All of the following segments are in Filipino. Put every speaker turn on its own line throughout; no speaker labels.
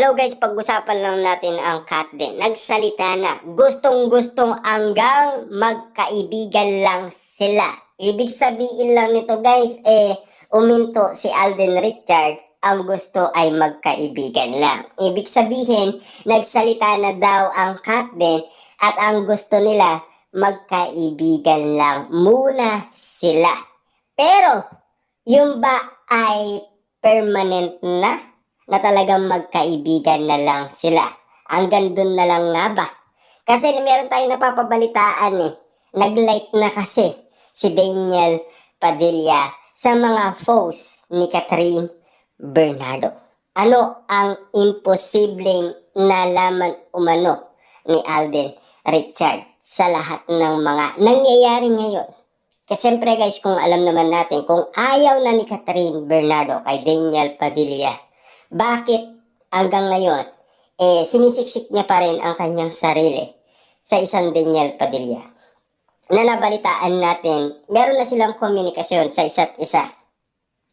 daw guys, pag-usapan lang natin ang Kat din. Nagsalita na, gustong-gustong hanggang magkaibigan lang sila. Ibig sabihin lang nito guys, uminto si Alden Richard, ang gusto ay magkaibigan lang. Ibig sabihin, nagsalita na daw ang Kat din at ang gusto nila, magkaibigan lang muna sila. Pero, yung ba ay permanent na talagang magkaibigan na lang sila? Hanggang dun na lang nga ba? Kasi meron tayong napapabalitaan Nag-light na kasi si Daniel Padilla sa mga posts ni Catherine Bernardo. Ano ang imposibleng nalaman umano ni Alden Richard sa lahat ng mga nangyayari ngayon? Kasi siyempre guys, kung alam naman natin, kung ayaw na ni Catherine Bernardo kay Daniel Padilla, bakit hanggang ngayon, sinisiksik niya pa rin ang kanyang sarili sa isang Daniel Padilla? Na nabalitaan natin, meron na silang komunikasyon sa isa't isa.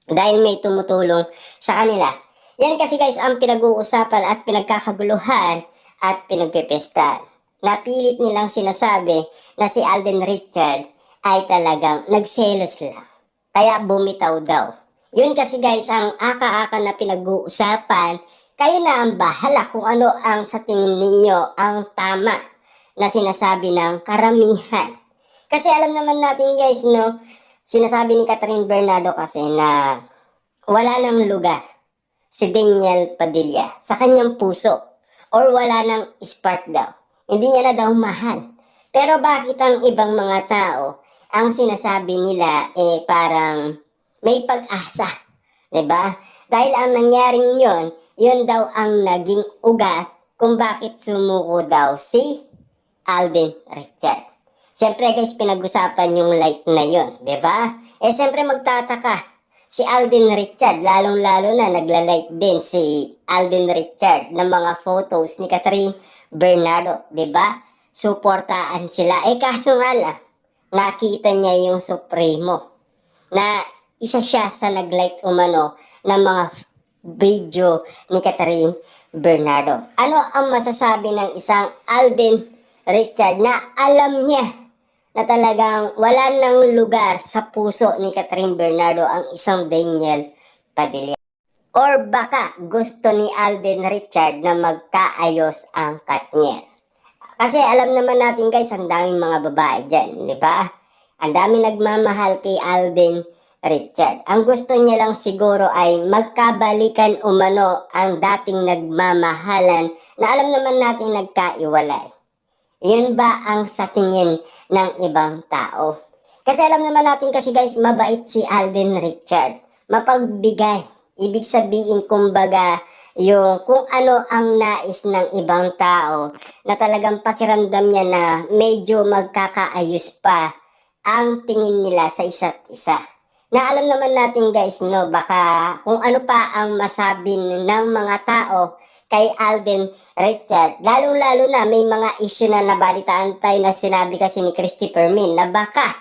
Dahil may tumutulong sa kanila. Yan kasi guys ang pinag-uusapan at pinagkakaguluhan at pinagpipestahan. Napilit nilang sinasabi na si Alden Richard ay talagang nagselos lang. Kaya bumitaw daw. Yun kasi guys ang aka-aka na pinag-uusapan. Kayo na ang bahala kung ano ang sa tingin ninyo ang tama na sinasabi ng karamihan. Kasi alam naman natin guys, sinasabi ni Catherine Bernardo kasi na wala nang lugar si Daniel Padilla sa kanyang puso or wala nang spark daw. Hindi niya na daw mahal. Pero bakit ang ibang mga tao ang sinasabi nila parang may pag-asa, 'di ba? Dahil ang nangyaring yun daw ang naging ugat kung bakit sumuko daw si Alden Richard. Siyempre guys, pinag-usapan yung light na yun, 'di ba? Siyempre magtataka si Alden Richard, lalong-lalo na nagla-like din si Alden Richard ng mga photos ni Catherine Bernardo, 'di ba? Suportaan sila. Kaso nga lang, nakita niya yung Supremo na isa siya sa nag-like umano ng mga video ni Catherine Bernardo. Ano ang masasabi ng isang Alden Richard na alam niya na talagang wala nang lugar sa puso ni Catherine Bernardo ang isang Daniel Padilla? Or baka gusto ni Alden Richard na magkaayos ang Katniel? Kasi alam naman natin guys, ang daming mga babae dyan, di ba? Ang daming nagmamahal kay Alden Richard. Ang gusto niya lang siguro ay magkabalikan umano ang dating nagmamahalan na alam naman natin nagkaiwalay. Yun ba ang sa tingin ng ibang tao? Kasi alam naman natin kasi guys, mabait si Alden Richard. Mapagbigay. Ibig sabihin kumbaga, yung kung ano ang nais ng ibang tao na talagang pakiramdam niya na medyo magkakaayos pa ang tingin nila sa isa't isa. Na alam naman natin guys, baka kung ano pa ang masabi ng mga tao kay Alden Richard, lalong-lalo na may mga issue na nabalitaan tayo na sinabi kasi ni Christopher Min na baka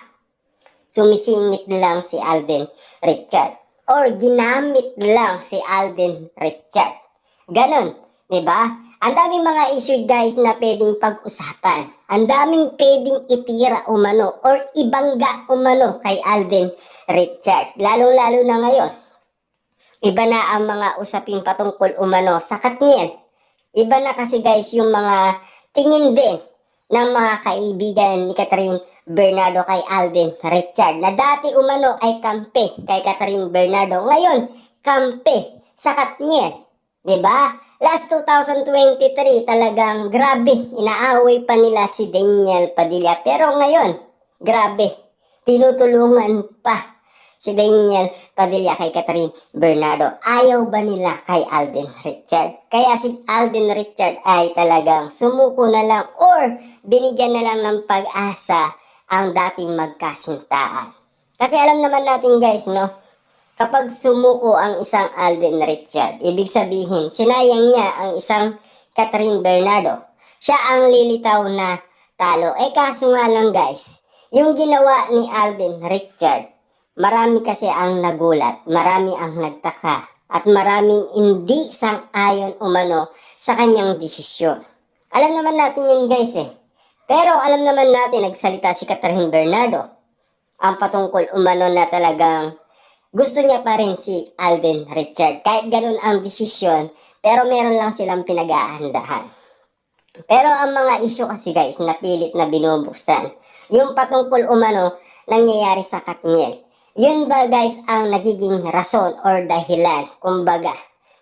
sumisingit lang si Alden Richard or ginamit lang si Alden Richard. Ganon, di ba? Ang daming mga issue guys na pwedeng pag-usapan. Ang daming pwedeng itira umano or ibangga umano kay Alden Richard. Lalong-lalo na ngayon. Iba na ang mga usapin patungkol umano sa Katniel. Iba na kasi guys yung mga tingin din ng mga kaibigan ni Catherine Bernardo kay Alden Richard. Na dati umano ay kampe kay Catherine Bernardo. Ngayon, kampe sa Katniel. Diba? Last 2023 talagang grabe, inaaway pa nila si Daniel Padilla. Pero ngayon, grabe, tinutulungan pa si Daniel Padilla kay Catherine Bernardo. Ayaw ba nila kay Alden Richard? Kaya si Alden Richard ay talagang sumuko na lang or binigyan na lang ng pag-asa ang dating magkasintaan. Kasi alam naman natin guys, kapag sumuko ang isang Alden Richard, ibig sabihin, sinayang niya ang isang Catherine Bernardo. Siya ang lilitaw na talo. Kaso nga lang guys, yung ginawa ni Alden Richard, marami kasi ang nagulat, marami ang nagtaka. at maraming hindi sang-ayon umano sa kanyang desisyon. Alam naman natin yun guys eh. Pero alam naman natin nagsalita si Catherine Bernardo ang patungkol umano na talagang gusto niya pa rin si Alden Richard. Kahit ganun ang desisyon, pero meron lang silang pinag-aandahan. Pero ang mga isyu kasi guys na pilit na binubuksan, yung patungkol umano nangyayari sa Katniel. Yun ba guys ang nagiging rason or dahilan, kumbaga.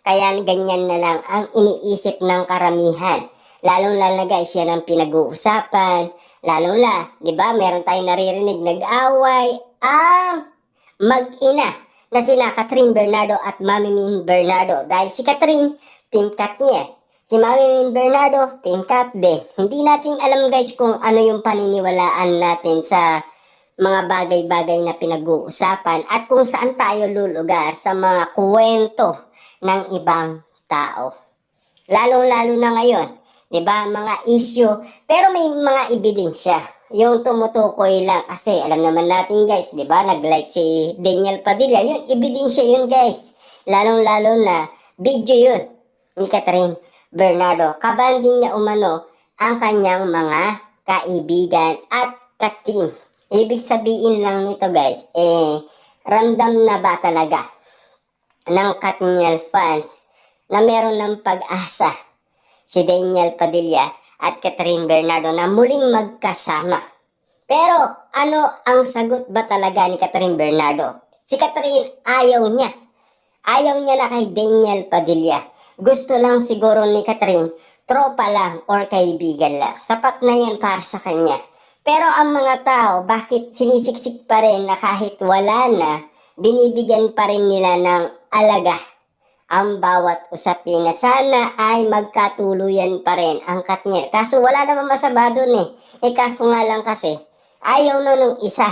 Kaya ganyan na lang ang iniisip ng karamihan. Lalong-lalo na guys, yan ang pinag-uusapan. Lalong na, di ba, meron tayong naririnig nag-away ang mag-ina na sina Catherine Bernardo at Mami Min Bernardo. Dahil si Catherine, Team Katniel. Si Mami Min Bernardo, Team Kat din. Hindi natin alam guys kung ano yung paniniwalaan natin sa mga bagay-bagay na pinag-uusapan at kung saan tayo lulugar sa mga kwento ng ibang tao. Lalong-lalo na ngayon, 'di ba? Mga issue, pero may mga ebidensya. Yung tumutukoy lang kasi alam naman natin guys, 'di ba? Nag-like si Daniel Padilla, yun ebidensya yun guys. Lalong-lalo na video yun ni Catherine Bernardo. Kabanding niya umano ang kanyang mga kaibigan at ka-team. Ibig sabihin lang nito guys, ramdam na ba talaga ng Katniel fans na meron ng pag-asa si Daniel Padilla at Catherine Bernardo na muling magkasama. Pero ano ang sagot ba talaga ni Catherine Bernardo? Si Catherine ayaw niya. Ayaw niya na kay Daniel Padilla. Gusto lang siguro ni Catherine, tropa lang or kaibigan lang. Sapat na yan para sa kanya. Pero ang mga tao, bakit sinisiksik pa rin na kahit wala na, binibigyan pa rin nila ng alaga ang bawat usapin na sana ay magkatuluyan pa rin ang Katniel. Kaso wala naman masama dun eh. Kaso nga lang kasi, ayaw na nung isa.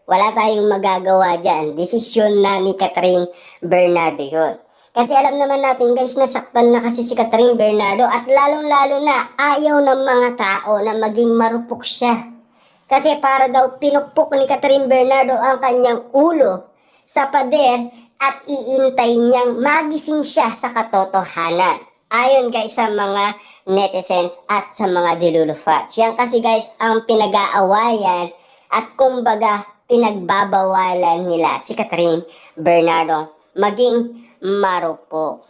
Wala tayong magagawa dyan. Desisyon na ni Catherine Bernardo yun. Kasi alam naman natin guys, nasaktan na kasi si Catherine Bernardo at lalong-lalo na ayaw ng mga tao na maging marupok siya. Kasi para daw pinukpok ni Catherine Bernardo ang kanyang ulo sa pader at iintay niyang magising siya sa katotohanan. Ayon guys sa mga netizens at sa mga dilulufats. Yan kasi guys ang pinag-aawayan at kumbaga pinagbabawalan nila si Catherine Bernardo maging marupok.